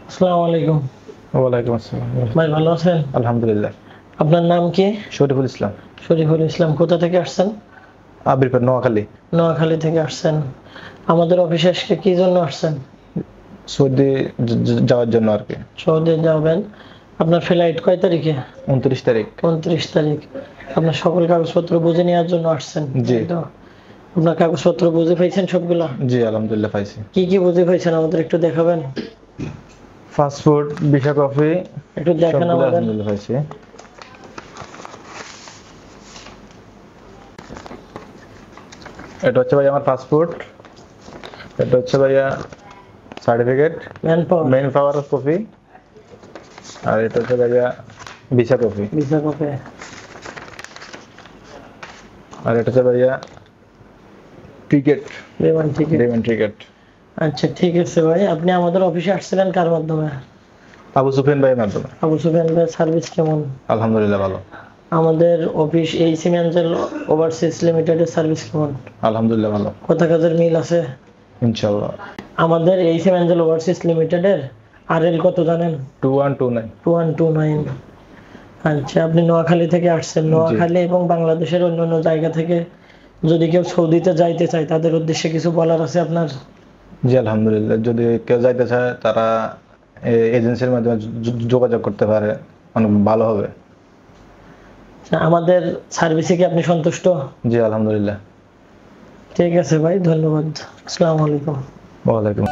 আসসালামু আলাইকুম। ওয়ালাইকুম আসসালাম। ভাই ভালো আছেন? আলহামদুলিল্লাহ। আপনার নাম কি? শরীফুল ইসলাম। শরীফুল ইসলাম। কোথা থেকে আসছেন? আবিরপাড়, নোয়াখালী। নোয়াখালী থেকে আসছেন। আমাদের অফিসে আজকে কি জন্য আসছেন? সৌদি যাওয়ার জন্য আর কি। সৌদি যাবেন। আপনার ফ্লাইট কয় তারিখে? 29 তারিখ। 29 তারিখ। আপনার সকল কাগজপত্র বুঝে নেওয়ার জন্য আসছেন? জি। তো আপনার কাগজপত্র বুঝে পাইছেন সবগুলা? জি আলহামদুলিল্লাহ পাইছি। কি কি বুঝে পাইছেন আমাদের একটু দেখাবেন? পাসপোর্ট, ভিসা কপি একটু দেখান সবগুলো আমাদের। আলহামদুলিল্লাহ পাইছি। এটা হচ্ছে ভাই আমার পাসপোর্ট। এটা হচ্ছে ভাইয়া certificate, man power, main power copy. আর এটা হচ্ছে ভাইয়া ভিসা কপি। Visa copy. আর এটা হচ্ছে ভাইয়া টিকেট, বিমান টিকিট। বিমান টিকেট। আচ্ছা ঠিক আছে ভাই, আপনি আমাদের অফিসে আসছিলেন কার মাধ্যমে? আবু সুফিয়ান ভাইয়ের মাধ্যমে। আবু সুফিয়ান ভাই, সার্ভিস কেমন? আলহামদুলিল্লাহ ভালো। আমাদের অফিস এই সিমেন্টাল ওভারসিজ লিমিটেডের সার্ভিস কেমন? আলহামদুলিল্লাহ ভালো। কথা কাজের মিল আছে? ইনশাআল্লাহ। আমাদের এই সিমেন্টাল ওভারসিজ লিমিটেডের আরএল কত জানেন? 2129। 2129। আচ্ছা, আপনি নোয়াখালী থেকে আসছেন। নোয়াখালী এবং বাংলাদেশের অন্যান্য জায়গা থেকে যদি কেউ সৌদিতে যাইতে চায় তাদের উদ্দেশ্যে কিছু বলার আছে আপনার? জি আলহামদুলিল্লাহ, যদি কেউ যাইতে চায় তারা এজেন্সির মাধ্যমে যোগাযোগ করতে পারে, অনেক ভালো হবে। আচ্ছা, আমাদের সার্ভিসে কি আপনি সন্তুষ্ট? জি আলহামদুলিল্লাহ। ঠিক আছে ভাই, ধন্যবাদ। আসসালামু আলাইকুম। ওয়ালাইকুম।